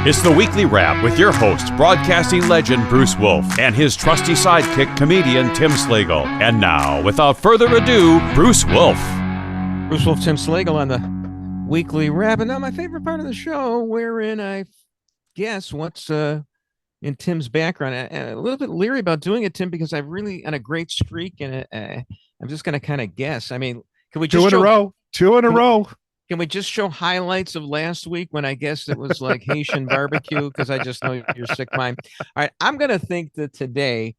It's the Weekly Wrap with your host, broadcasting legend Bruce Wolf, and his trusty sidekick, comedian Tim Slagle. And now, without further ado, Bruce Wolf. Bruce Wolf, Tim Slagle on the Weekly Wrap. And now my favorite part of the show, wherein I guess what's in Tim's background. I'm a little bit leery about doing it, Tim, because I'm really on a great streak, and I'm just going to kind of guess. I mean, can we just Two in a row. Can we just show highlights of last week when I guessed it was like Haitian barbecue? Because I just know you're sick mind. All right, I'm going to think that today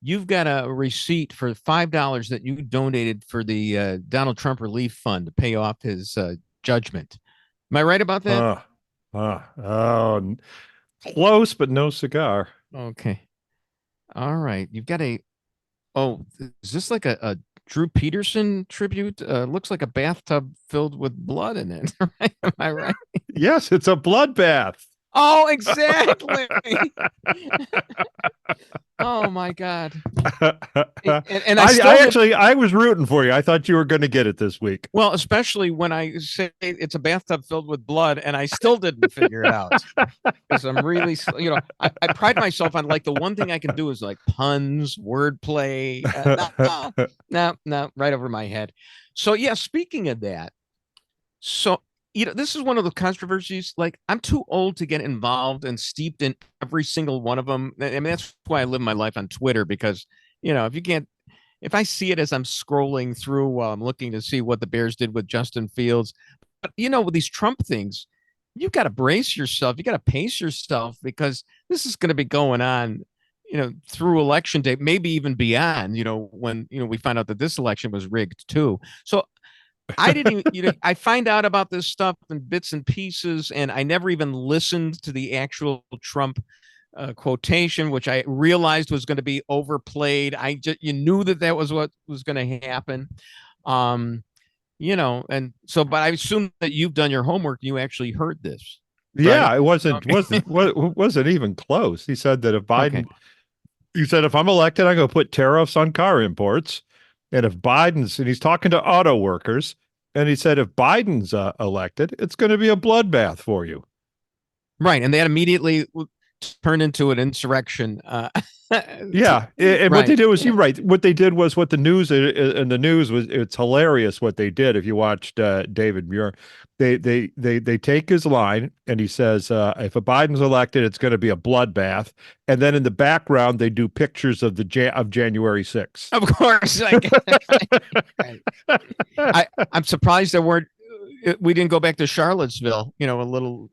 you've got a receipt for $5 that you donated for the Donald Trump Relief Fund to pay off his judgment. Am I right about that? Close, but no cigar. Okay. All right. You've got is this like a Drew Peterson tribute? Looks like a bathtub filled with blood in it. Right? Am I right? Yes, it's a bloodbath. Oh, exactly. Oh my God. And I was rooting for you. I thought you were going to get it this week. Well, especially when I say it's a bathtub filled with blood, and I still didn't figure it out. Because I'm really, I pride myself on, like, the one thing I can do is like puns, wordplay. No, right over my head. So yeah, speaking of that, this is one of the controversies. Like, I'm too old to get involved and steeped in every single one of them. I mean, that's why I live my life on Twitter, because, if I see it as I'm scrolling through while I'm looking to see what the Bears did with Justin Fields, but with these Trump things, you've got to brace yourself. You got to pace yourself, because this is going to be going on, through election day, maybe even beyond, when, we find out that this election was rigged too. So I didn't even, I find out about this stuff in bits and pieces, and I never even listened to the actual Trump quotation, which I realized was going to be overplayed. You knew that was what was going to happen. And so, but I assume that you've done your homework and you actually heard this. Yeah, right? it wasn't even close. He said that if Biden, he said, if I'm elected, I'm going to put tariffs on car imports. And if and he's talking to auto workers, and he said, if Biden's elected, it's going to be a bloodbath for you. Right. And that immediately turned into an insurrection. Yeah. And what they did was, you're right. What they did was what the news, and the news was, it's hilarious what they did. If you watched David Muir, they take his line, and he says, if a Biden's elected, it's going to be a bloodbath. And then in the background, they do pictures of of January 6th. Of course. I'm surprised we didn't go back to Charlottesville, a little,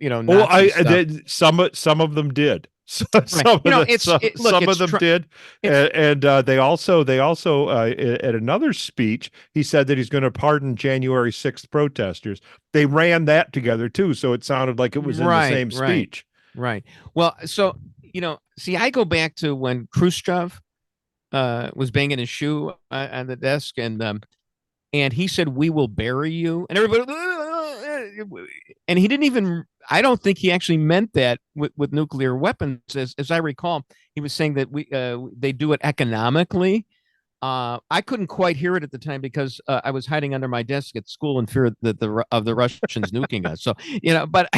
some of them did. Some of them did. And they also at another speech, he said that he's going to pardon January 6th protesters. They ran that together too, so it sounded like it was in the same speech. Right. Well, so see, I go back to when Khrushchev was banging his shoe on the desk, and he said, "We will bury you," and everybody, and he didn't even. I don't think he actually meant that with nuclear weapons. As I recall, he was saying that they do it economically. I couldn't quite hear it at the time, because I was hiding under my desk at school in fear that of the Russians nuking us. So but.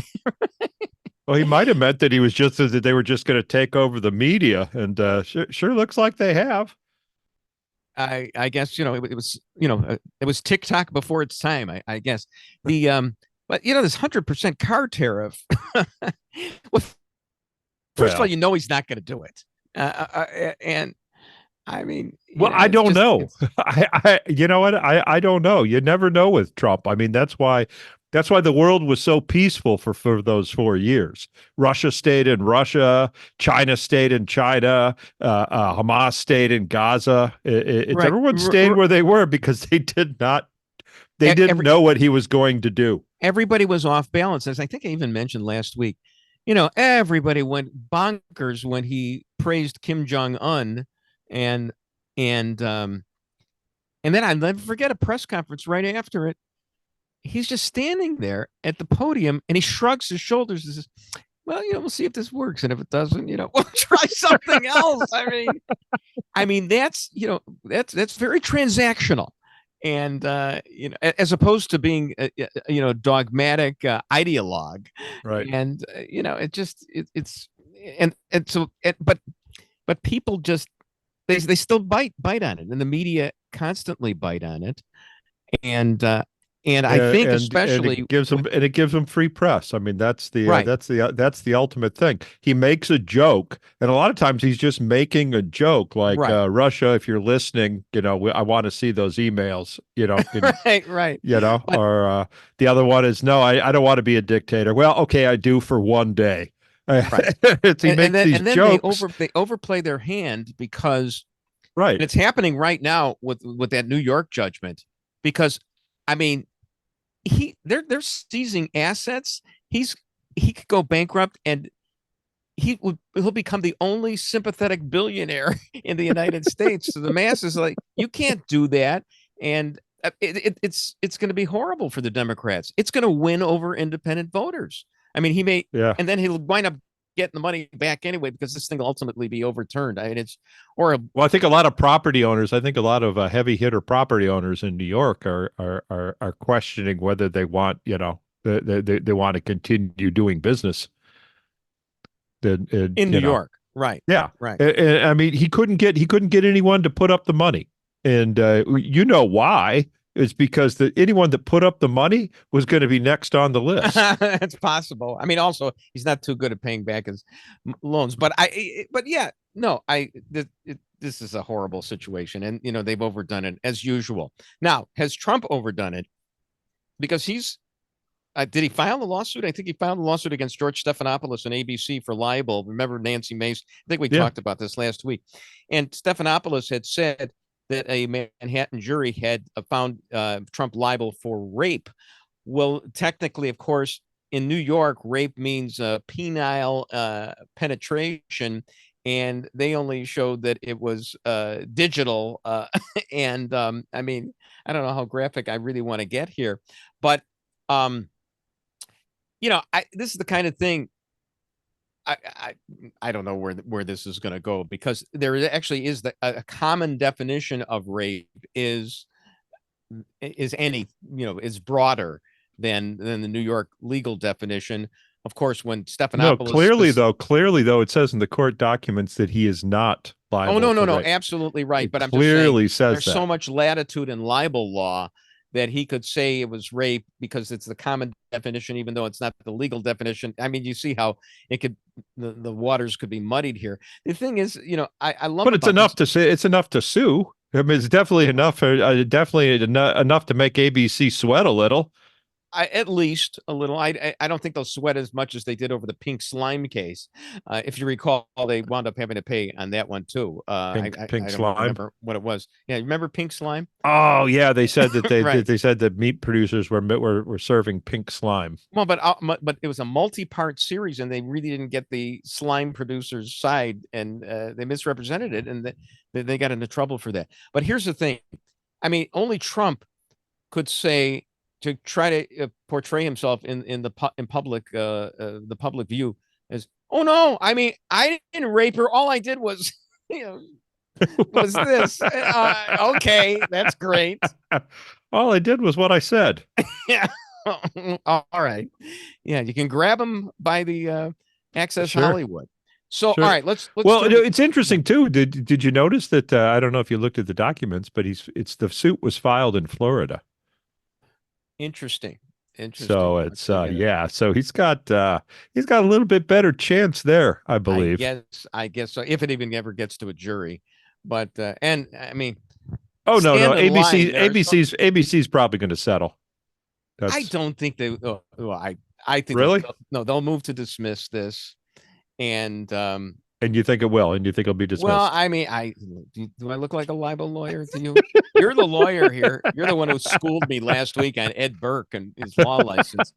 Well, he might have meant that that they were just going to take over the media, and sure looks like they have. I guess it was TikTok before its time. I guess but this 100% car tariff. Well, first of all, he's not going to do it, and I mean, I don't know. You know what? I don't know. You never know with Trump. I mean, that's why the world was so peaceful for those 4 years. Russia stayed in Russia, China stayed in China, Hamas stayed in Gaza. Everyone stayed where they were, because they didn't know what he was going to do. Everybody was off balance. As I think I even mentioned last week, everybody went bonkers when he praised Kim Jong-un, and then I'll never forget a press conference right after it. He's just standing there at the podium, and he shrugs his shoulders and says, well, we'll see if this works. And if it doesn't, we'll try something else. I mean, that's very transactional. and as opposed to being dogmatic ideologue. Right. And it's but people just they still bite on it, and the media constantly bite on it. And I think especially it gives them free press. I mean, that's the right. that's the ultimate thing. He makes a joke, and a lot of times he's just making a joke, like Right. Russia, if you're listening, I want to see those emails. Right. Or the other one is, no, I don't want to be a dictator. Well, okay, I do for one day. Right. He makes these jokes. They overplay their hand because right. And it's happening right now with that New York judgment, because I mean, they're seizing assets. He could go bankrupt, and he'll become the only sympathetic billionaire in the United States. So the masses like, you can't do that, and it's going to be horrible for the Democrats. It's going to win over independent voters. I mean, he may, and then he'll wind up getting the money back anyway, because this thing will ultimately be overturned. I mean, well, I think a lot of property owners, I think a lot of heavy hitter property owners in New York are questioning whether they want, they want to continue doing business in New York. Right. Yeah. Right. I mean, he couldn't get anyone to put up the money, and why? It's because anyone that put up the money was going to be next on the list. It's possible. I mean, also, he's not too good at paying back his loans. But this is a horrible situation, and they've overdone it as usual. Now, has Trump overdone it? Because did he file a lawsuit? I think he filed a lawsuit against George Stephanopoulos and ABC for libel. Remember Nancy Mace? I think we talked about this last week. And Stephanopoulos had said that a Manhattan jury had found Trump liable for rape. Well, technically, of course, in New York, rape means penile penetration, and they only showed that it was digital. And I mean, I don't know how graphic I really want to get here, but this is the kind of thing. I don't know where this is going to go, because there actually is a common definition of rape is broader than the New York legal definition. Of course, when Stephanopoulos clearly though it says in the court documents that he is not liable. Oh, no, absolutely right. But I'm clearly just saying, says there's so much latitude in libel law that he could say it was rape because it's the common definition, even though it's not the legal definition. I mean, you see how the waters could be muddied here. The thing is, I love, but it's enough to say, it's enough to sue. I mean, it's definitely enough, enough to make ABC sweat a little. At least a little. I don't think they'll sweat as much as they did over the pink slime case. If you recall, they wound up having to pay on that one too. Pink I slime. don't remember what it was. Yeah, remember pink slime? Oh yeah, they said that Right. they said that meat producers were serving pink slime. Well, but it was a multi-part series, and they really didn't get the slime producers' side, and they misrepresented it, and they got into trouble for that. But here's the thing: I mean, only Trump could say, to try to portray himself in public, the public view, as, oh no, I mean, I didn't rape her. All I did was, was this. Okay, that's great. All I did was what I said. Yeah. All right. Yeah, you can grab him by the Access Sure. Hollywood. So, Sure. all right, let's. Well, it's interesting too. Did you notice that? I don't know if you looked at the documents, but the suit was filed in Florida. Interesting. So it's so he's got a little bit better chance there, I believe. I guess so, if it even ever gets to a jury. But and I mean, no, ABC's probably going to settle. I don't think they. I think really they'll move to dismiss this, and you think it will, and you think it'll be dismissed. Well, I mean, do I look like a libel lawyer to you? You're the lawyer here. You're the one who schooled me last week on Ed Burke and his law license.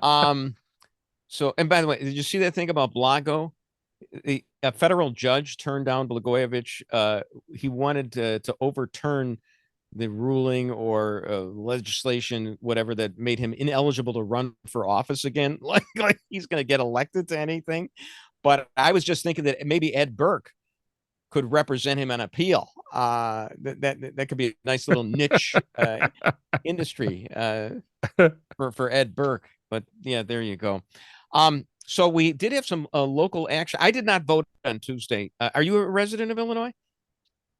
So, and by the way, did you see that thing about Blago? A federal judge turned down Blagojevich. He wanted to overturn the ruling or legislation, whatever, that made him ineligible to run for office again. Like he's going to get elected to anything. But I was just thinking that maybe Ed Burke could represent him on appeal. That could be a nice little niche industry for Ed Burke. But yeah, there you go. So we did have some local action. I did not vote on Tuesday. Are you a resident of Illinois?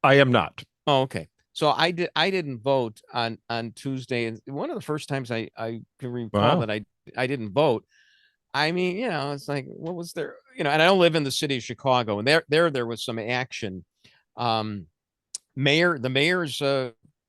I am not. Oh, okay. So I didn't vote on Tuesday. And one of the first times I can recall that I didn't vote. I mean, it's like, what was there? And I don't live in the city of Chicago, and there was some action. The mayor's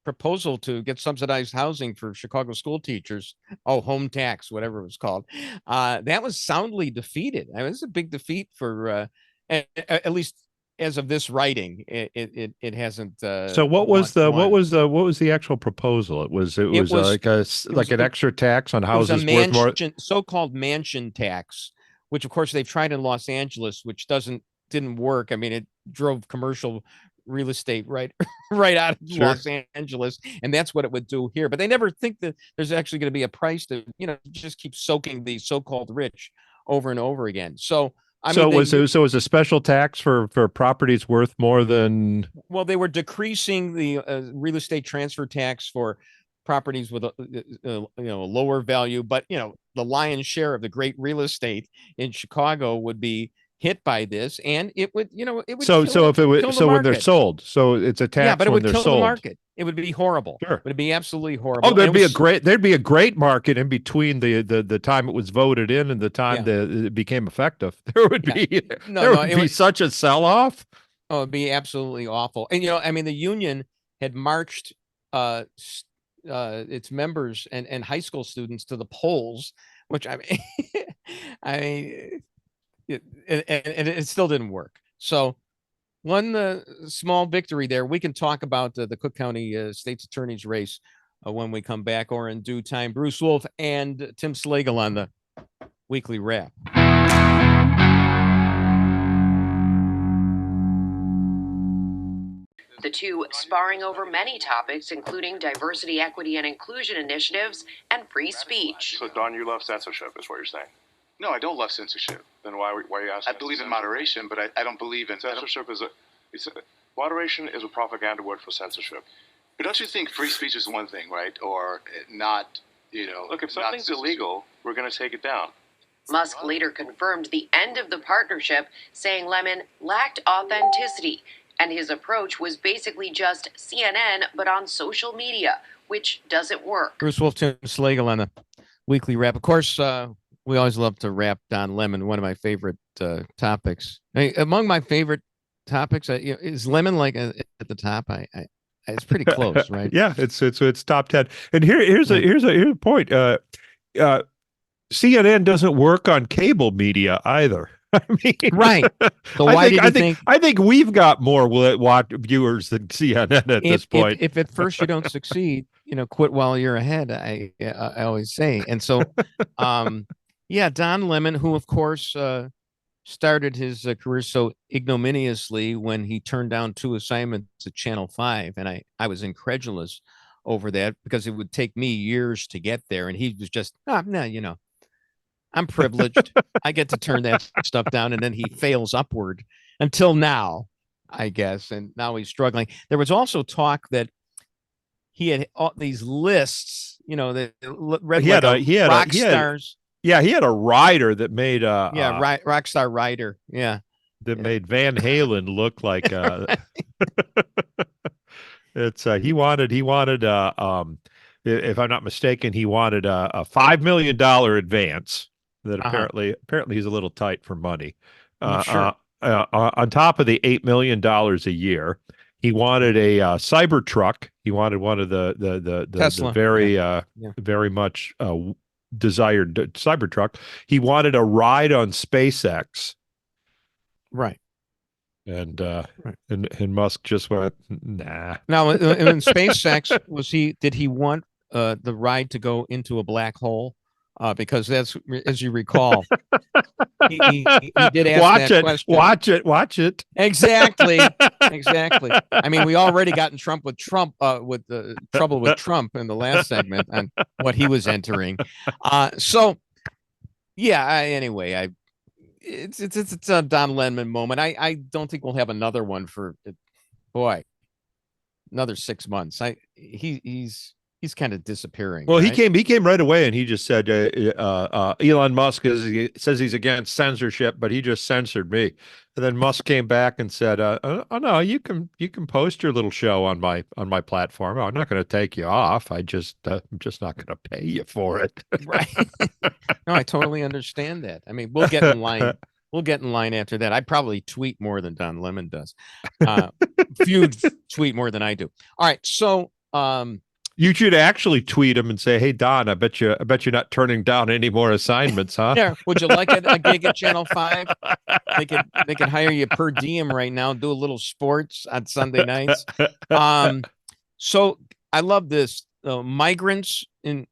proposal to get subsidized housing for Chicago school teachers, home tax, whatever it was called, that was soundly defeated. I mean, it was a big defeat for at least as of this writing. It hasn't. So what was the actual proposal? It was like an extra tax on houses worth more. So-called mansion tax, which of course they've tried in Los Angeles, which didn't work. I mean, it drove commercial real estate right out of Los Angeles, and that's what it would do here. But they never think that there's actually going to be a price to just keep soaking the so-called rich over and over again. So it was a special tax for properties worth more than. Well, they were decreasing the real estate transfer tax for properties with a lower value, but the lion's share of the great real estate in Chicago would be hit by this, and it would when they're sold, so it's a tax. Yeah, but it would kill the market. It would be horrible. Sure. It would be absolutely horrible. Oh, there'd be a great market in between the time it was voted in and the time that it became effective. There would be such a sell-off. Oh, it'd be absolutely awful. And the union had marched its members and high school students to the polls, which it still didn't work. So one small victory there. We can talk about the Cook County State's Attorney's race when we come back, or in due time. Bruce Wolf and Tim Slagle on the Weekly Wrap. The two sparring over many topics, including diversity, equity, and inclusion initiatives and free speech. So, Don, you love censorship, is what you're saying? No, I don't love censorship. Then why are you asking? I believe in moderation, but I don't believe in censorship. Moderation is a propaganda word for censorship. But don't you think free speech is one thing, right? Or not, Look, if something's illegal, we're going to take it down. Musk later confirmed the end of the partnership, saying Lemon lacked authenticity, and his approach was basically just CNN, but on social media, which doesn't work. Bruce Wolf, Tim Slagle on the Weekly Wrap. Of course, we always love to wrap Don Lemon, one of my favorite topics. Among my favorite topics, is Lemon like at the top? It's pretty close, right? Yeah, it's top 10. And here's a point. CNN doesn't work on cable media either. I mean, right. So I think we've got more viewers than CNN at this point. If at first you don't succeed, quit while you're ahead. I always say. And so, Don Lemon, who of course started his career so ignominiously when he turned down 2 assignments at Channel 5, and I was incredulous over that because it would take me years to get there, and he was just no, I'm privileged. I get to turn that stuff down, and then he fails upward until now, I guess. And now he's struggling. There was also talk that he had all these lists, that read rock stars. He had a rider that made rock star rider. Yeah, that made Van Halen look like it's he wanted if I'm not mistaken, he wanted a $5 million advance. That apparently he's a little tight for money. Sure. On top of the $8 million a year, he wanted a Cybertruck. He wanted one of the Tesla. Very much desired Cybertruck. He wanted a ride on SpaceX. Right. And and Musk just went, nah. Now, in SpaceX, did he want the ride to go into a black hole? Because that's, as you recall, he did ask that question. Watch it. Exactly. I mean, we already got in trouble with Trump in the last segment on what he was entering. Anyway, it's a Don Lemon moment. I don't think we'll have another one for another 6 months. He's kind of disappearing. Well, right? he came right away, and he just said, Elon Musk says he's against censorship, but he just censored me. And then Musk came back and said, "Oh no, you can post your little show on my platform. I'm not going to take you off. I'm just not going to pay you for it." Right. No, I totally understand that. I mean, we'll get in line. We'll get in line after that. I probably tweet more than Don Lemon does. Few tweet more than I do. All right, so you should actually tweet him and say, "Hey Don, I bet you're not turning down any more assignments, huh?" Yeah. Would you like a gig at Channel 5? They could hire you per diem right now, do a little sports on Sunday nights. So I love this. Migrants in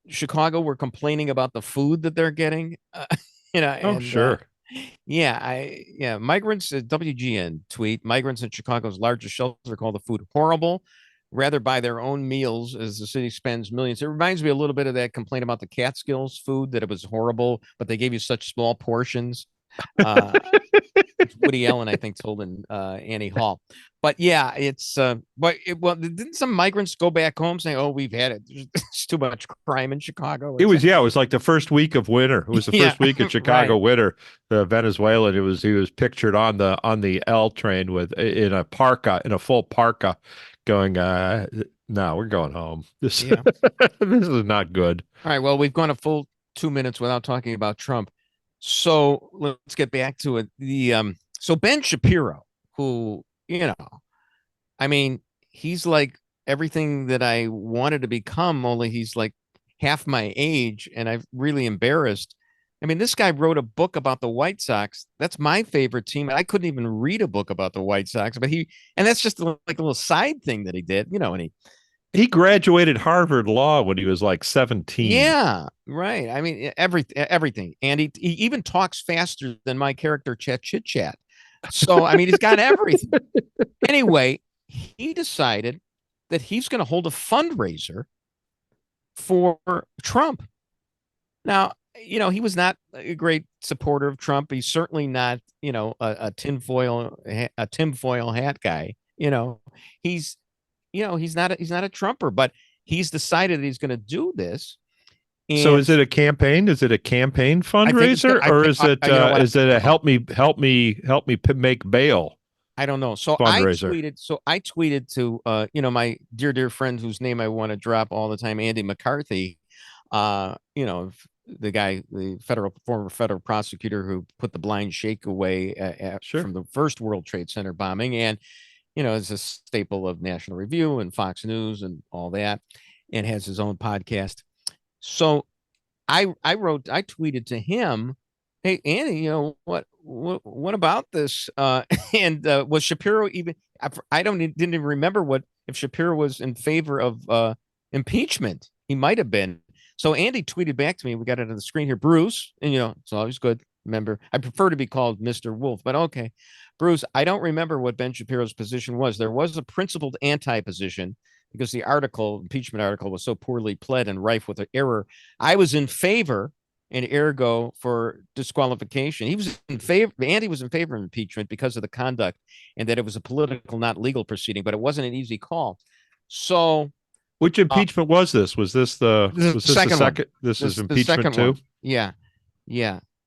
Chicago were complaining about the food that they're getting. Sure. Migrants at WGN tweet, migrants in Chicago's largest shelter call the food horrible. Rather buy their own meals as the city spends millions. It reminds me a little bit of that complaint about the Catskills food, that it was horrible, but they gave you such small portions. Woody Allen, I think, told in Annie Hall. But yeah, didn't some migrants go back home saying, "Oh, we've had it. There's too much crime in Chicago"? It was like the first week of winter. It was the first week of Chicago winter. The Venezuelan, he was pictured on the L train in a full parka, going, "No, we're going home. This is not good." All right, well, we've gone a full 2 minutes without talking about Trump. So let's get back to it. So Ben Shapiro, who, I mean, he's like everything that I wanted to become, only he's like half my age, and I'm really embarrassed. I mean, this guy wrote a book about the White Sox. That's my favorite team. I couldn't even read a book about the White Sox, but and that's just like a little side thing that he did, and he graduated Harvard Law when he was like 17. Yeah, right. I mean, everything. And he even talks faster than my character, Chit Chat. So, I mean, he's got everything. Anyway, he decided that he's going to hold a fundraiser for Trump. Now, he was not a great supporter of Trump. He's certainly not, a tinfoil hat guy. He's not a Trumper, but he's decided that he's going to do this. And so is it a campaign? Is it a campaign fundraiser, or is it a help me make bail? I don't know. So fundraiser. I tweeted to my dear friend whose name I want to drop all the time, Andy McCarthy. The guy, the former federal prosecutor who put the blind shake away from the first World Trade Center bombing, and is a staple of National Review and Fox News and all that, and has his own podcast. So I tweeted to him, "Hey, Andy, what about this?" And was Shapiro even? Didn't even remember if Shapiro was in favor of impeachment. He might have been. So Andy tweeted back to me. We got it on the screen here, Bruce, and it's always good. Remember, I prefer to be called Mr. Wolf, but okay. Bruce, I don't remember what Ben Shapiro's position was. There was a principled anti-position because the impeachment article was so poorly pled and rife with an error. I was in favor, and ergo for disqualification. He was in favor. Andy was in favor of impeachment because of the conduct and that it was a political, not legal proceeding, but it wasn't an easy call. So which impeachment was this? Was this the second one? This is impeachment too? Yeah.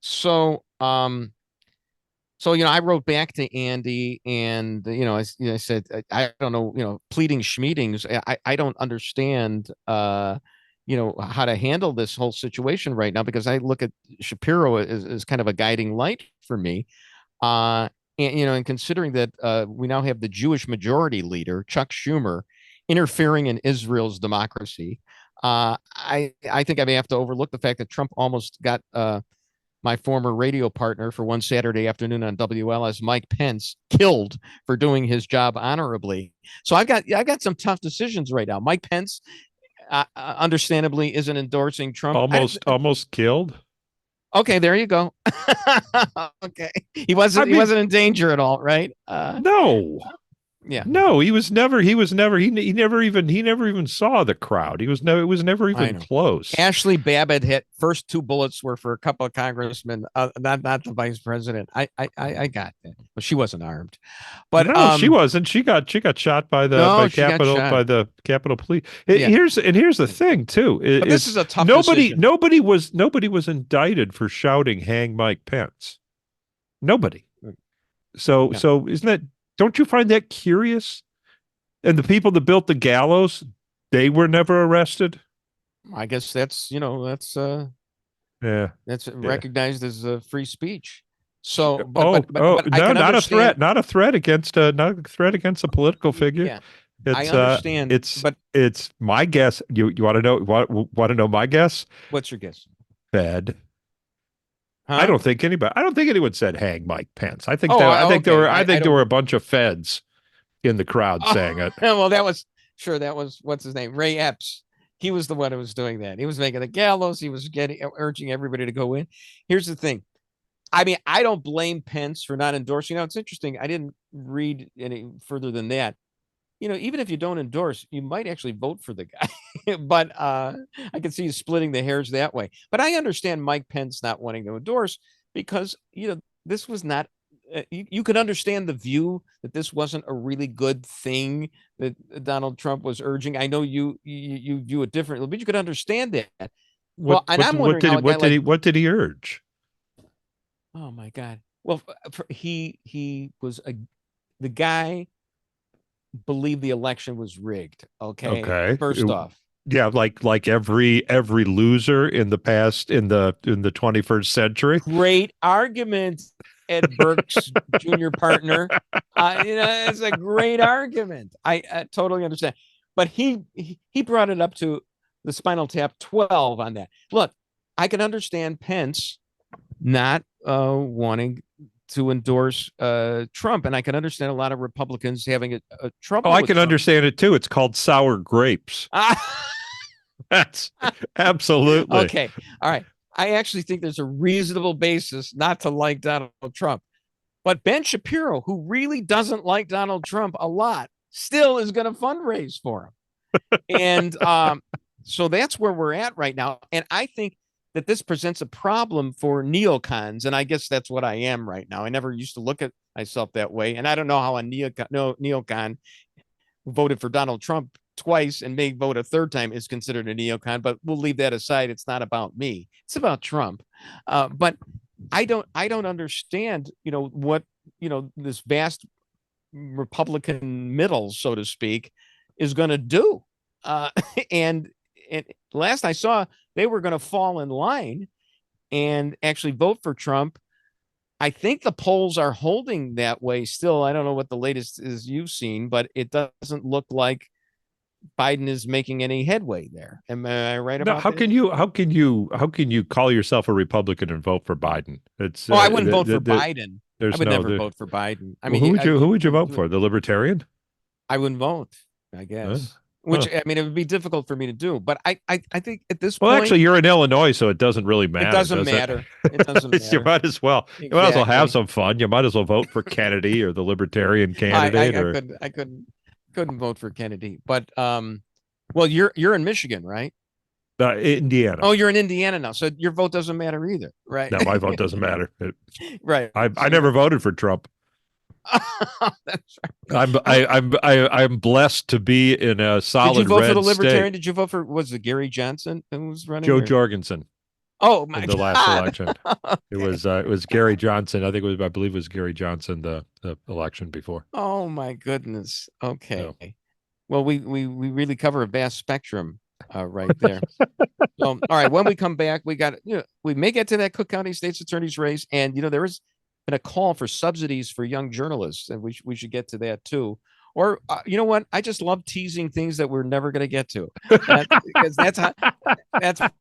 So I wrote back to Andy, and I said, I don't know, pleading schmeetings. I don't understand how to handle this whole situation right now, because I look at Shapiro as kind of a guiding light for me. And considering that we now have the Jewish majority leader, Chuck Schumer, interfering in Israel's democracy, I think I may have to overlook the fact that Trump almost got my former radio partner for one Saturday afternoon on WLS, Mike Pence, killed for doing his job honorably. So I've got some tough decisions right now. Mike Pence, understandably, isn't endorsing Trump. Almost killed. Okay, there you go. Okay, he wasn't in danger at all, right? No. Yeah. No, he never even saw the crowd. It was never even close. Ashley Babbitt hit first 2 bullets were for a couple of congressmen, not the vice president. I got that. Well, she wasn't armed, but no, she wasn't. She got shot by the Capitol Police. Here's the thing too. But this is a tough decision. Nobody was indicted for shouting "Hang Mike Pence." Nobody. So isn't that? Don't you find that curious? And the people that built the gallows, they were never arrested. I guess that's recognized as free speech. So, not a threat, not a threat against a political figure. Yeah, I understand. It's my guess. You want to know my guess? What's your guess? Fed. Huh? I don't think anyone said "Hang Mike Pence." I think there were a bunch of feds in the crowd saying it. Well, that was what's his name, Ray Epps. He was the one who was doing that. He was making the gallows. He was urging everybody to go in. Here's the thing. I mean, I don't blame Pence for not endorsing. It's interesting. I didn't read any further than that. Even if you don't endorse, you might actually vote for the guy. But I can see you splitting the hairs that way. But I understand Mike Pence not wanting to endorse because, this was not, you could understand the view that this wasn't a really good thing that Donald Trump was urging. I know you view it differently, but you could understand that. What did he urge? Oh my God. Well, he was the guy believed the election was rigged. Okay. First off. Yeah, like every loser in the past in the 21st century. Great argument, Ed Burke's junior partner. It's a great argument. I totally understand. But he brought it up to the Spinal Tap 12 on that. Look, I can understand Pence not wanting to endorse Trump, and I can understand a lot of Republicans having a trouble. I can understand it too. It's called sour grapes. That's absolutely okay. All right. I actually think there's a reasonable basis not to like Donald Trump, but Ben Shapiro, who really doesn't like Donald Trump a lot, still is going to fundraise for him, and so that's where we're at right now. And I think that this presents a problem for neocons, and I guess that's what I am right now. I never used to look at myself that way, and I don't know how a neocon who voted for Donald Trump twice and may vote a third time is considered a neocon, but we'll leave that aside. It's not about me. It's about Trump. But I don't understand, what, this vast Republican middle, so to speak, is going to do. And last I saw, they were going to fall in line and actually vote for Trump. I think the polls are holding that way still. I don't know what the latest is you've seen, but it doesn't look like Biden is making any headway there. Am I right about that? How can you call yourself a Republican and vote for Biden? It's I wouldn't vote for Biden. I would never vote for Biden. I mean, who would you vote for? The Libertarian? I wouldn't vote, I guess. I mean, it would be difficult for me to do, but I think at this point. Well, actually, you're in Illinois, so it doesn't really matter. It doesn't matter. It doesn't matter. You might as well. Exactly. You might as well have some fun. You might as well vote for Kennedy or the Libertarian candidate. I couldn't vote for Kennedy, but well, you're in Michigan, right? Indiana. Oh, you're in Indiana now, so your vote doesn't matter either, right? No, my vote doesn't matter. Right. I never voted for Trump. That's right. I'm blessed to be in a solid. Did you vote for the Libertarian? State. Did you vote for it Gary Johnson who was running? Joe Jorgensen. Oh my God. The last election. Okay. It was Gary Johnson. I believe it was Gary Johnson the election before. Oh my goodness. Okay. So. Well, we really cover a vast spectrum right there. So, all right. When we come back, we may get to that Cook County State's Attorney's race, and there is been a call for subsidies for young journalists, and we should get to that too. Or you know what? I just love teasing things that we're never going to get to, because that's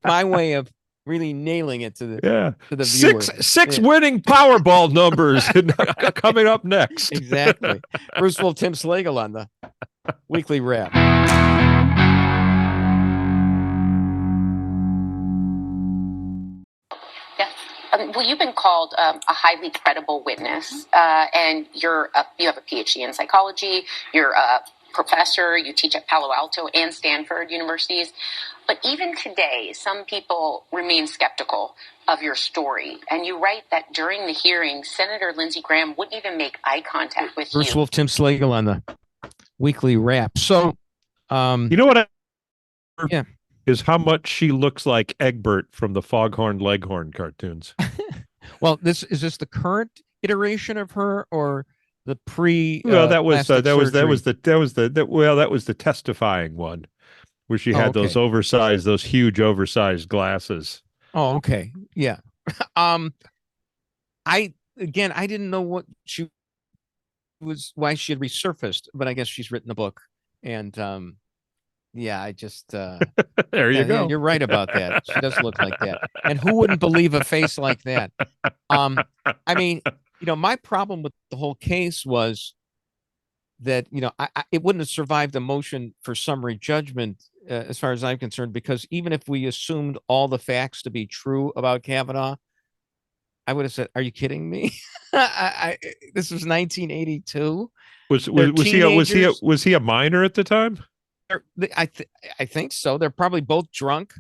my way of really nailing it to the viewer. Six winning Powerball numbers coming up next. Exactly. Bruce Wolf, Tim Slagle on the Weekly Wrap. Yes. Well, you've been called a highly credible witness, and you have a PhD in psychology. You're a professor. You teach at Palo Alto and Stanford universities. But even today, some people remain skeptical of your story. And you write that during the hearing, Senator Lindsey Graham wouldn't even make eye contact with Bruce you. Wolf, Tim Slagle on the weekly wrap. So, You know what? Yeah. Is how much she looks like Egbert from the Foghorn Leghorn cartoons. Well, is this the current iteration of her or the pre? Well, that was plastic surgery? that was the testifying one, where she had okay. those huge oversized glasses. Oh, okay. Yeah. I didn't know what she was, why she had resurfaced, but I guess she's written a book, and yeah, I just there you go. You're right about that. She does look like that, and who wouldn't believe a face like that? I mean, my problem with the whole case was that it wouldn't have survived the motion for summary judgment, as far as I'm concerned, because even if we assumed all the facts to be true about Kavanaugh, I would have said, "Are you kidding me?" This was 1982. Was he a minor at the time? I think so. They're probably both drunk.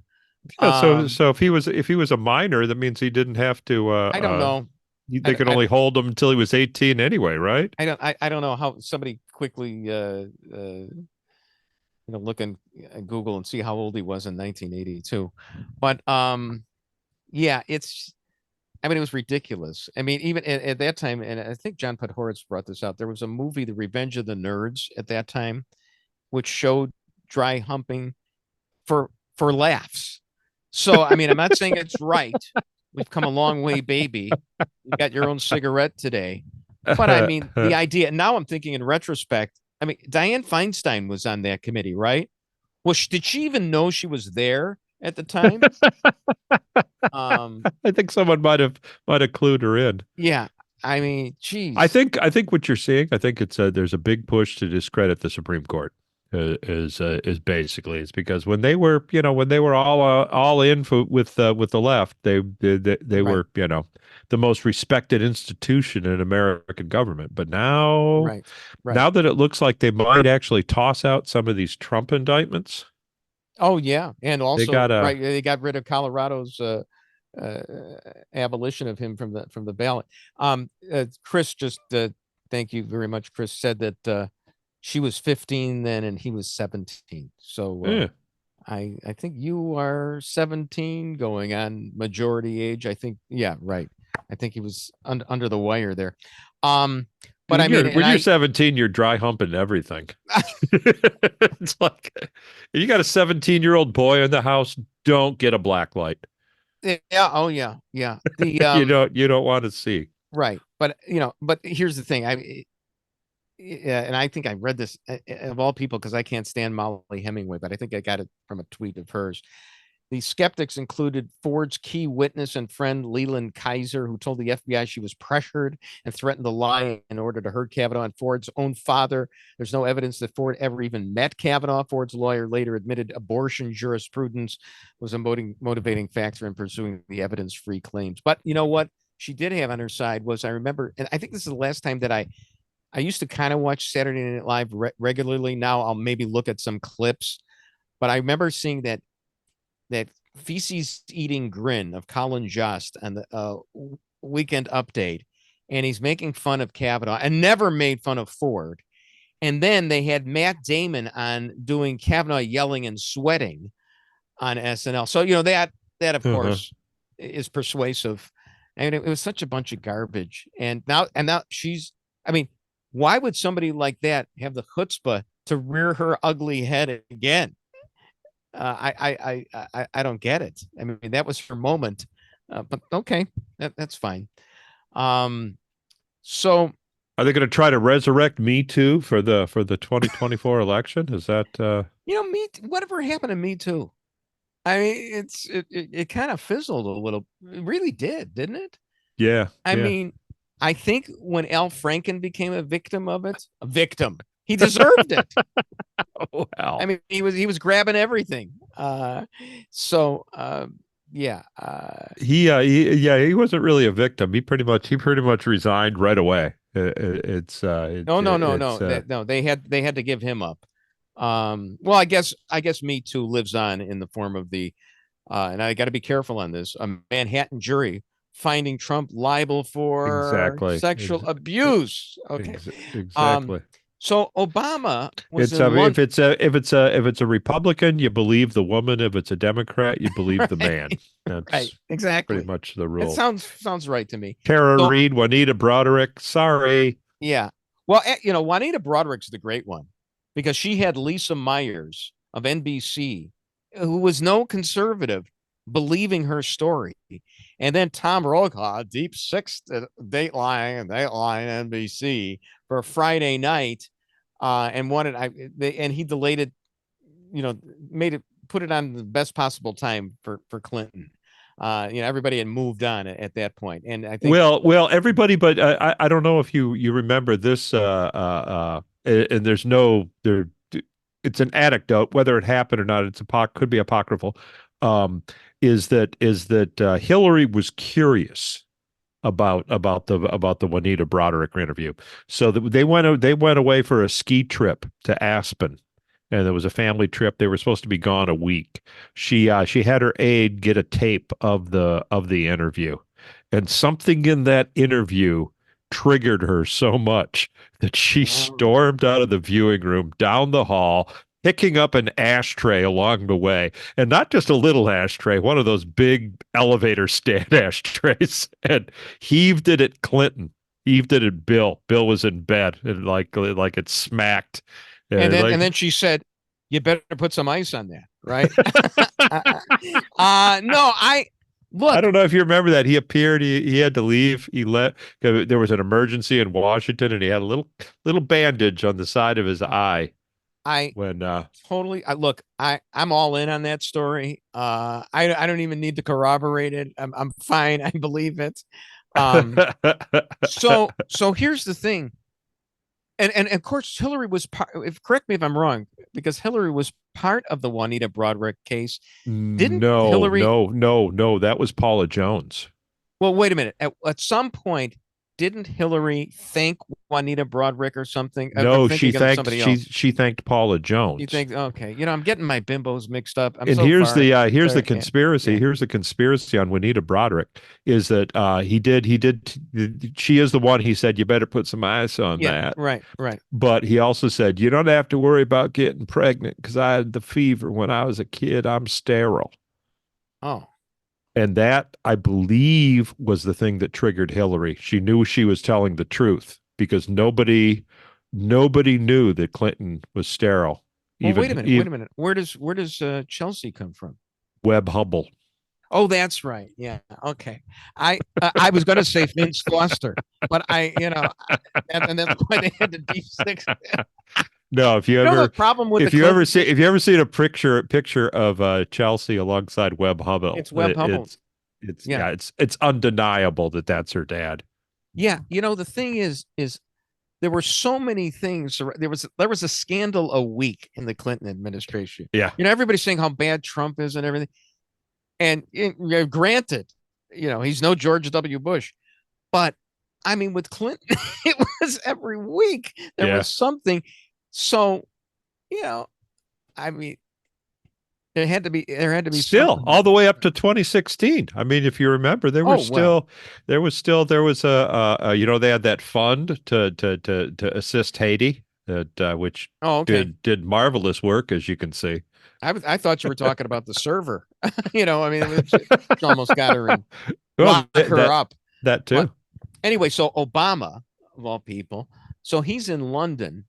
Yeah, so if he was a minor, that means he didn't have to. I don't know. They could only hold him until he was 18 anyway, right? I don't know how somebody quickly look in Google and see how old he was in 1982. But yeah, it was ridiculous. I mean, even at that time, and I think John Podhoretz brought this out, there was a movie, The Revenge of the Nerds, at that time, which showed dry humping for laughs. So, I mean, I'm not saying it's right. We've come a long way, baby. You got your own cigarette today. But I mean, the idea, now I'm thinking in retrospect, I mean, Dianne Feinstein was on that committee, right? Well, did she even know she was there at the time? I think someone might have clued her in. Yeah. I mean, geez. I think what you're seeing, I think there's a big push to discredit the Supreme Court. Is basically, it's because when they were all in with the left, they Right. were the most respected institution in American government. But now, Right. now that it looks like they might actually toss out some of these Trump indictments. Oh yeah, and also they got rid of Colorado's abolition of him from the ballot. Chris just thank you very much. Chris said that she was 15 then and he was 17. So Yeah. I think you are 17 going on majority age. I think, yeah, right. I think he was under the wire there. But I mean, when you're 17, you're dry humping everything. It's like, if you got a 17-year-old boy in the house, don't get a black light. Yeah. Oh yeah. Yeah. The, you don't want to see. Right. But here's the thing. And I think I read this of all people, because I can't stand Molly Hemingway, but I think I got it from a tweet of hers. The skeptics included Ford's key witness and friend, Leland Kaiser, who told the FBI she was pressured and threatened to lie in order to hurt Kavanaugh, and Ford's own father. There's no evidence that Ford ever even met Kavanaugh. Ford's lawyer later admitted abortion jurisprudence was a motivating factor in pursuing the evidence-free claims. But you know what she did have on her side was, I remember, and I think this is the last time that I used to kind of watch Saturday Night Live regularly. Now I'll maybe look at some clips, but I remember seeing that feces eating grin of Colin Jost on the Weekend Update, and he's making fun of Kavanaugh and never made fun of Ford. And then they had Matt Damon on doing Kavanaugh yelling and sweating on SNL. So that of course is persuasive. And it was such a bunch of garbage. And now she's, I mean, why would somebody like that have the chutzpah to rear her ugly head again? I don't get it. I mean, that was her moment, but okay, that's fine. So are they going to try to resurrect Me Too for the 2024 election? Is that Me? Whatever happened to Me Too? I mean, it kind of fizzled a little. It really did, didn't it? Yeah. I mean, I think when Al Franken became a victim of it, he deserved it. Wow. I mean, he was grabbing everything. So yeah. He wasn't really a victim. He pretty much resigned right away. No. They had to give him up. Well, I guess Me Too lives on in the form of the, and I got to be careful on this. A Manhattan jury finding Trump liable for exactly sexual abuse. Okay. Exactly. So Obama was It's in London. if it's a Republican, you believe the woman. If it's a Democrat, you believe the man. That's Right, exactly. pretty much the It rule. sounds right to me. Tara So- Reid, Juanita Broderick. Sorry. Yeah. Well, Juanita Broderick's the great one because she had Lisa Myers of NBC, who was no conservative, believing her story. And then Tom Brokaw, deep six Dateline NBC for a Friday night, and he delayed it, put it on the best possible time for Clinton. Everybody had moved on at that point, and I think everybody, but I don't know if you remember this. And there's no there. It's an anecdote, whether it happened or not. It's could be apocryphal. Is that Hillary was curious about the Juanita Broderick interview, so that they went away for a ski trip to Aspen. And there was a family trip. They were supposed to be gone a week. She had her aide get a tape of the interview, and something in that interview triggered her so much that she stormed out of the viewing room, down the hall, picking up an ashtray along the way, and not just a little ashtray, one of those big elevator stand ashtrays, and heaved it at Clinton, heaved it at Bill. Bill was in bed, and like it smacked. And then she said, "You better put some ice on that," right? No, look. I don't know if you remember that. He appeared. He had to leave. There was an emergency in Washington, and he had a little bandage on the side of his eye. Totally. I'm all in on that story. I don't even need to corroborate it. I'm fine. I believe it. So here's the thing. And of course, Hillary was correct me if I'm wrong, because Hillary was part of the Juanita Broderick case. Didn't Hillary? No, that was Paula Jones. Well, wait a minute. At some point, didn't Hillary thank Juanita Broderick or something? No, she thanked Paula Jones. You think? Okay, I'm getting my bimbos mixed up. Here's the conspiracy. Yeah. Here's the conspiracy on Juanita Broderick is that she is the one he said you better put some ice on that. Right. But he also said you don't have to worry about getting pregnant because I had the fever when I was a kid. I'm sterile. Oh. And that, I believe, was the thing that triggered Hillary. She knew she was telling the truth because nobody knew that Clinton was sterile. Well, wait a minute. Where does Chelsea come from? Webb Hubble. Oh, that's right. Yeah. Okay. I was going to say Vince Foster, but and that's why they had the deep six. No, if you ever seen a picture of Chelsea alongside Webb Hubble, it's Webb Hubble. It's undeniable that that's her dad. Yeah, the thing is there were so many things. There was a scandal a week in the Clinton administration. Yeah, everybody's saying how bad Trump is and everything. And granted, he's no George W. Bush, but I mean, with Clinton, it was every week there was something. So, I mean, there had to be still something. All the way up to 2016. I mean, if you remember, there was they had that fund to assist Haiti which did marvelous work, as you can see. I thought you were talking about the server. I mean, it almost got her in, lock her up. That too. But anyway, so Obama, of all people, so he's in London.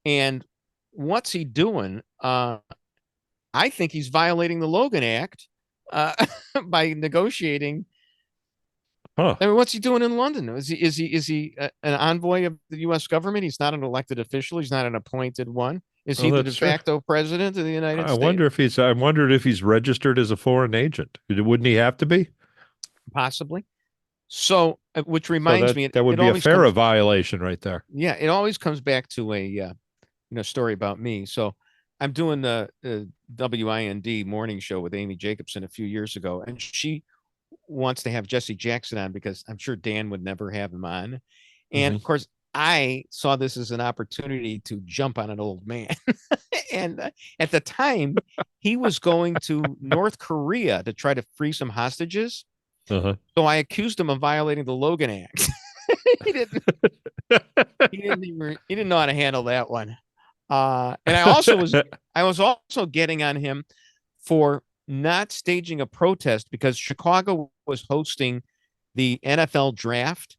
And what's he doing? I think he's violating the Logan Act by negotiating. Huh. I mean, what's he doing in London? Is he an envoy of the U.S. government? He's not an elected official. He's not an appointed one. Is he the de facto president of the United States? I wondered if he's registered as a foreign agent. Wouldn't he have to be? Possibly. So, which reminds me, that would be a FARA violation right there. Yeah, it always comes back to a story about me. So I'm doing the WIND morning show with Amy Jacobson a few years ago, and she wants to have Jesse Jackson on because I'm sure Dan would never have him on. And of course, I saw this as an opportunity to jump on an old man. And at the time, he was going to North Korea to try to free some hostages. So I accused him of violating the Logan Act. he didn't know how to handle that one. And I was also getting on him for not staging a protest because Chicago was hosting the NFL draft.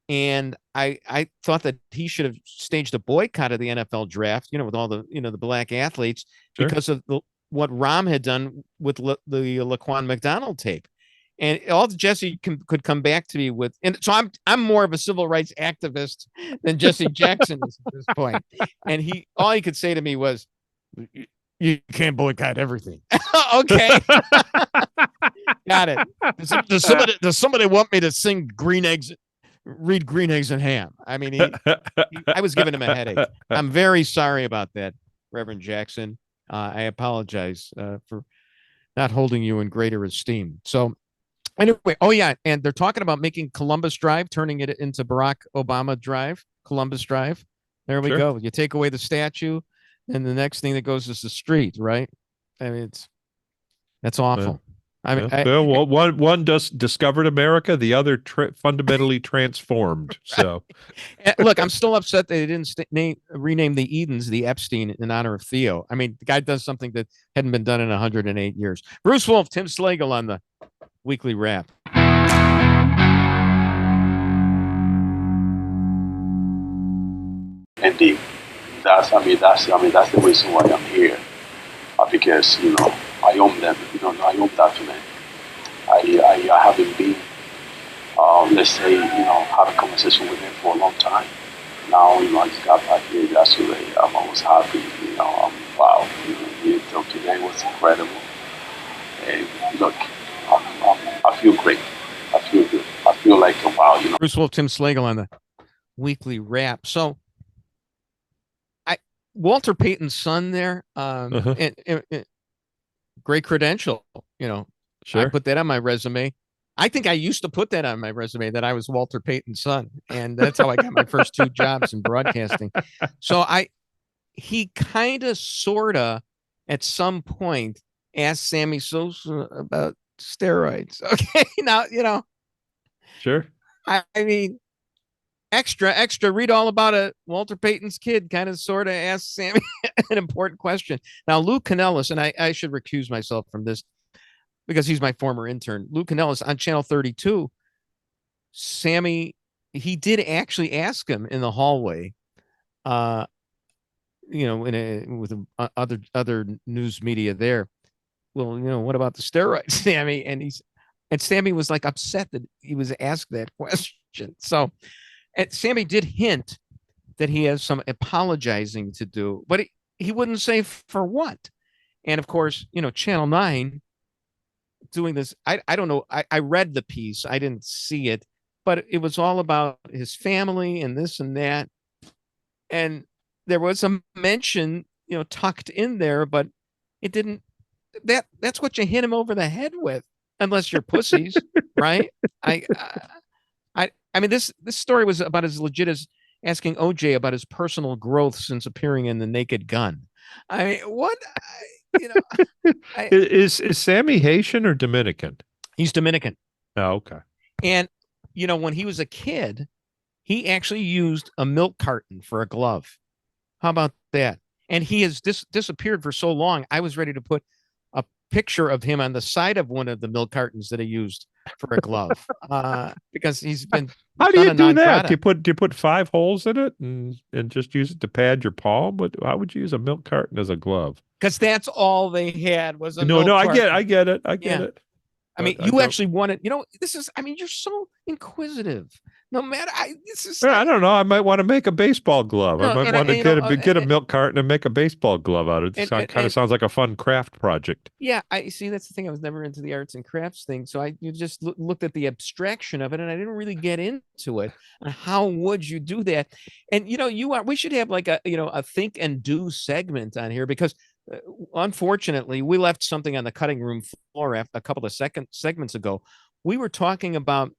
And I thought that he should have staged a boycott of the NFL draft, with all the, the black athletes because of what Rahm had done with the Laquan McDonald tape. And all Jesse could come back to me with, and so I'm more of a civil rights activist than Jesse Jackson is at this point. And all he could say to me was, "You can't boycott everything." Okay, got it. Does somebody want me to sing read Green Eggs and Ham? I mean, I was giving him a headache. I'm very sorry about that, Reverend Jackson. I apologize for not holding you in greater esteem. So. Anyway, and they're talking about making Columbus Drive, turning it into Barack Obama Drive, Columbus Drive. There we go. You take away the statue, and the next thing that goes is the street, right? I mean, that's awful. One just discovered America, the other fundamentally transformed. So, look, I'm still upset they didn't rename the Edens the Epstein in honor of Theo. I mean, the guy does something that hadn't been done in 108 years. Bruce Wolf, Tim Slagle on the Weekly Wrap. Indeed, that's the reason why I'm here, because I own them. I own that to them. I haven't been, let's say, have a conversation with them for a long time. Now, I just got back here yesterday. I'm always happy. Wow. Today was incredible. And look, I feel great. I feel good. I feel like, wow, Bruce Wolf, Tim Slagle on the Weekly Wrap. So, Walter Payton's son there, and great credential, Sure. I put that on my resume. I think I used to put that on my resume that I was Walter Payton's son, and that's how I got my first 2 jobs in broadcasting. So he kind of, sort of, at some point asked Sammy Sosa about steroids. Okay, now, Sure. I mean, extra, read all about it. Walter Payton's kid kind of, sort of asked Sammy an important question. Now, Lou Canellis, and I should recuse myself from this because he's my former intern. Lou Canellis on Channel 32, Sammy, he did actually ask him in the hallway, with other news media there. Well, what about the steroids, Sammy? And Sammy was like upset that he was asked that question. So, and Sammy did hint that he has some apologizing to do, but he wouldn't say for what. And of course, Channel 9 doing this. I don't know. I read the piece. I didn't see it, but it was all about his family and this and that. And there was a mention, tucked in there, but it didn't. That's what you hit him over the head with, unless you're pussies, right? I mean, this story was about as legit as asking OJ about his personal growth since appearing in The Naked Gun. I mean, what? Is Sammy Haitian or Dominican? He's Dominican. Oh, okay. And when he was a kid, he actually used a milk carton for a glove. How about that? And he has disappeared for so long. I was ready to put a picture of him on the side of one of the milk cartons that he used for a glove, because he's been. How do you do that? Do you put 5 holes in it and just use it to pad your palm? How would you use a milk carton as a glove? Because that's all they had was a milk carton. I get it. I get it. I mean, you actually wanted, this is, I mean, you're so inquisitive. No matter, I don't know. I might want to make a baseball glove. I might want to get a milk carton and make a baseball glove out of it. It kind of sounds like a fun craft project. Yeah, I see. That's the thing. I was never into the arts and crafts thing. So you just looked at the abstraction of it, and I didn't really get into it. And how would you do that? And we should have like a think and do segment on here, because unfortunately, we left something on the cutting room floor a couple of segments ago. We were talking about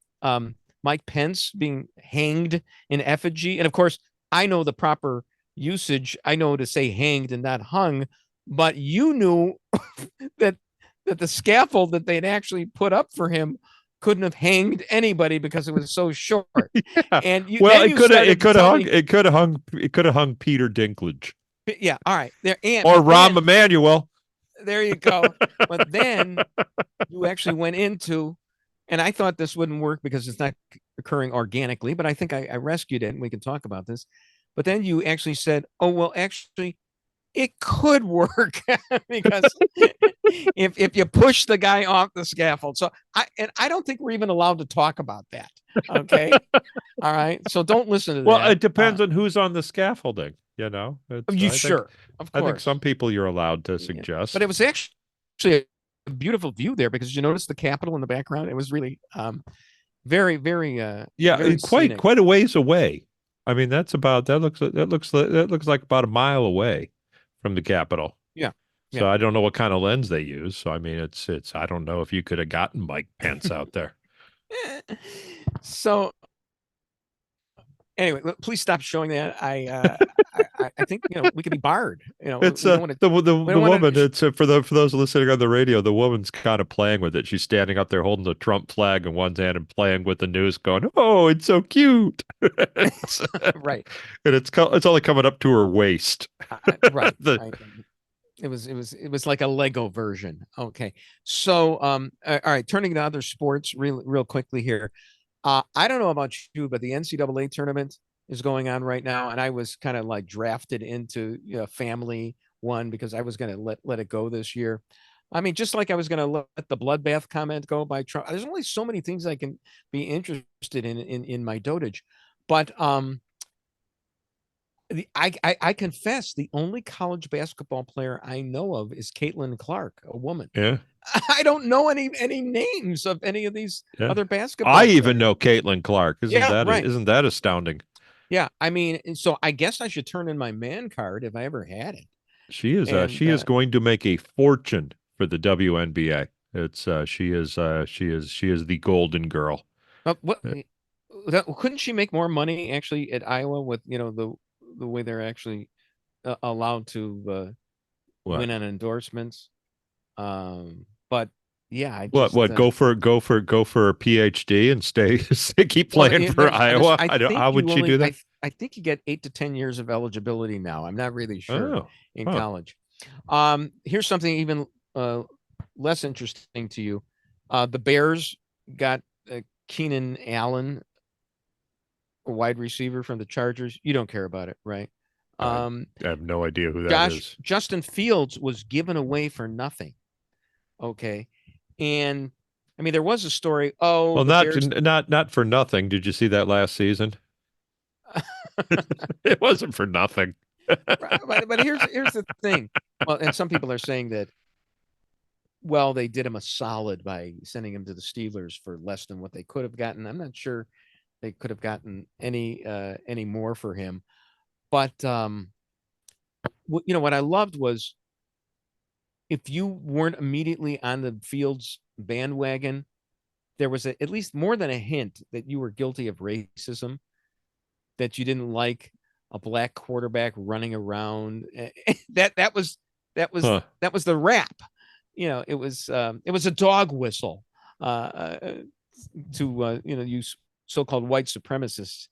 Mike Pence being hanged in effigy. And of course, I know the proper usage. I know to say hanged and not hung, but you knew that the scaffold that they'd actually put up for him couldn't have hanged anybody because it was so short. Yeah. And it could have hung Peter Dinklage. Yeah. All right. Or Rahm Emanuel. There you go. But then you actually went into, and I thought this wouldn't work because it's not occurring organically, but I think I rescued it and we can talk about this. But then you actually said, oh, well, actually, it could work because if you push the guy off the scaffold. So I don't think we're even allowed to talk about that. Okay. All right. So don't listen to that. Well, it depends on who's on the scaffolding, you know. Sure. Of course. I think some people you're allowed to suggest. But it was actually a beautiful view there because you notice the Capitol in the background. It was really very, very very quite a ways away. I mean, that looks like about a mile away from the Capitol. Yeah. So I don't know what kind of lens they use. So I mean, it's I don't know if you could have gotten Mike Pence out there. So anyway, please stop showing that. I think we could be barred. It's the woman. It's for those listening on the radio. The woman's kind of playing with it. She's standing up there holding the Trump flag in one hand and playing with the news, going, "Oh, it's so cute." Right. And it's only coming up to her waist. Right. It was like a Lego version. Okay. So all right, turning to other sports real quickly here. I don't know about you, but the NCAA tournament is going on right now, and I was kind of like drafted into family one because I was going to let it go this year. I mean, just like I was going to let the Bloodbath comment go by Trump. There's only so many things I can be interested in my dotage, but I confess the only college basketball player I know of is Caitlyn Clark, a woman. Yeah. I don't know any names of any of these other basketball I players. even know Caitlyn Clark. Isn't that astounding? Yeah, I mean, so I guess I should turn in my man card if I ever had it. She is going to make a fortune for the WNBA. She is the golden girl. Couldn't she make more money actually at Iowa with the way they're actually allowed to win on endorsements? But yeah, go for a PhD and keep playing for Iowa. How would she do that? I think you get 8 to 10 years of eligibility now. I'm not really sure in college. Here's something even less interesting to you. The Bears got Keenan Allen, a wide receiver from the Chargers. You don't care about it, right? I have no idea who that is. Justin Fields was given away for nothing. Okay. And I mean, there was a story. Oh, well, not for nothing. Did you see that last season? It wasn't for nothing. but here's the thing. Well, and some people are saying that, well, they did him a solid by sending him to the Steelers for less than what they could have gotten. I'm not sure they could have gotten any more for him. But what I loved was, if you weren't immediately on the Fields bandwagon, there was at least more than a hint that you were guilty of racism, that you didn't like a black quarterback running around. That was the rap. It was a dog whistle to use so-called white supremacists.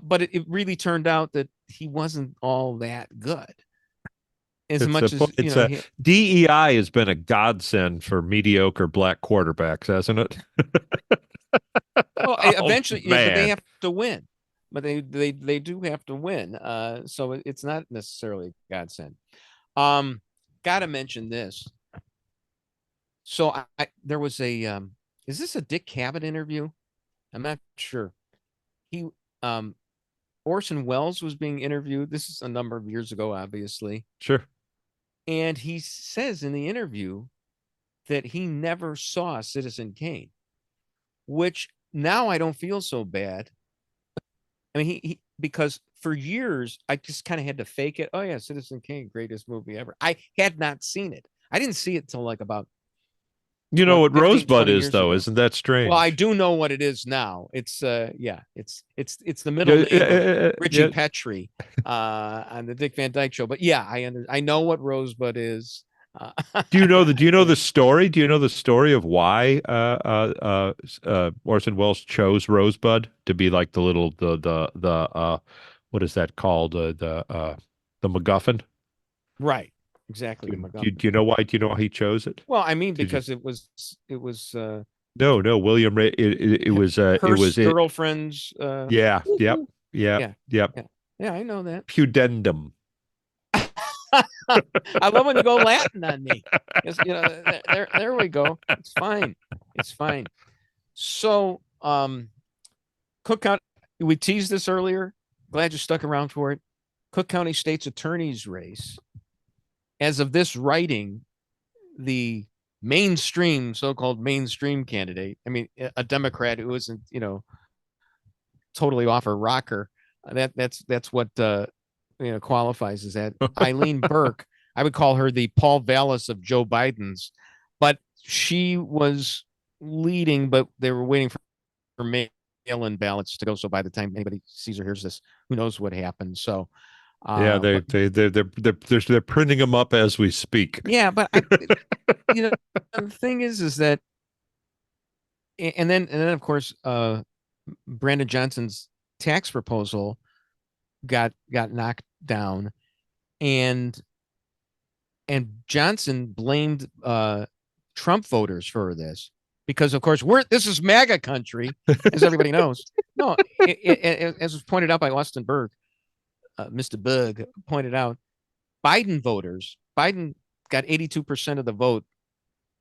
But it really turned out that he wasn't all that good. DEI has been a godsend for mediocre black quarterbacks, hasn't it? Well, eventually they have to win, but they do have to win. So it's not necessarily a godsend. Got to mention this. So there was a is this a Dick Cavett interview? I'm not sure. Orson Welles was being interviewed. This is a number of years ago, obviously. Sure. And he says in the interview that he never saw Citizen Kane, which now I don't feel so bad I mean, he because for years I just kind of had to fake it. Oh yeah, Citizen Kane, greatest movie ever. I had not seen it. I didn't see it till like about You know what 15, Rosebud 20 is, years though, ago. isn't that strange? Well, I do know what it is now. It's it's the middle name of Richie Petrie on the Dick Van Dyke Show. But yeah, I know what Rosebud is. Do you know the story? Do you know the story of why Orson Welles chose Rosebud to be like the little the what is that called, the MacGuffin? Right. Exactly. Do you know why? Do you know why he chose it? Well, I mean, because it was No, William Ray. It was girlfriend's. Yeah. Yep. Yeah, I know that. Pudendum. I love when you go Latin on me. You know, there we go. It's fine. It's fine. So, Cook County, we teased this earlier. Glad you stuck around for it. Cook County State's attorney's race. As of this writing, the mainstream, so-called mainstream candidate, I mean, a Democrat who isn't, totally off her rocker. That's what qualifies as that. Eileen Burke, I would call her the Paul Vallis of Joe Biden's, but she was leading, but they were waiting for mail-in ballots to go. So by the time anybody sees or hears this, who knows what happened? So. Yeah, they're printing them up as we speak. Yeah, but the thing is that, and then of course, Brandon Johnson's tax proposal got knocked down, and Johnson blamed Trump voters for this because, of course, this is MAGA country, as everybody knows. No, as was pointed out by Austin Berg. Mr. Berg pointed out, Biden got 82% of the vote,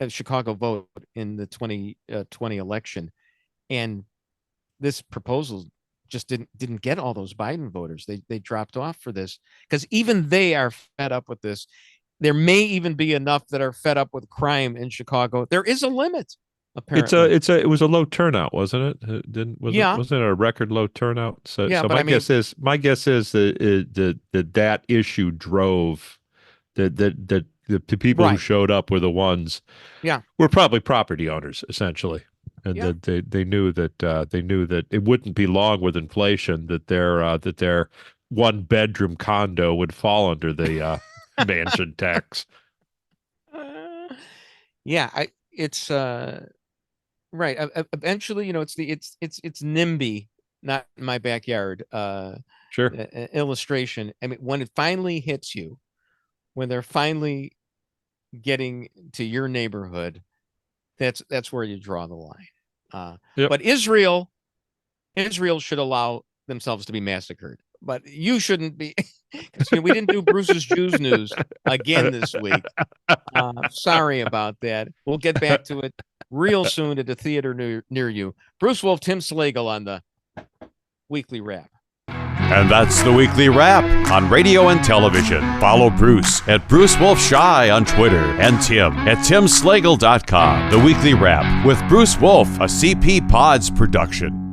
Chicago vote in the 2020 election. And this proposal just didn't get all those Biden voters. They dropped off for this because even they are fed up with this. There may even be enough that are fed up with crime in Chicago. There is a limit. Apparently. It was a low turnout, wasn't it? Wasn't it a record low turnout? So my guess is that issue drove the people who showed up were the ones were probably property owners essentially, and that they knew that it wouldn't be long with inflation that their 1-bedroom condo would fall under the mansion tax. It's right. Eventually, it's NIMBY, not in my backyard. Sure. Illustration. I mean, when it finally hits you, when they're finally getting to your neighborhood, that's where you draw the line. But Israel should allow themselves to be massacred. But you shouldn't be, because we didn't do Bruce's Jews news again this week. Sorry about that. We'll get back to it real soon at a theater near you. Bruce Wolf, Tim Slagle on the Weekly Wrap. And that's the Weekly Wrap on radio and television. Follow Bruce at Bruce Wolf Shy on Twitter and Tim at timslagle.com. The Weekly Wrap with Bruce Wolf, a CP Pods production.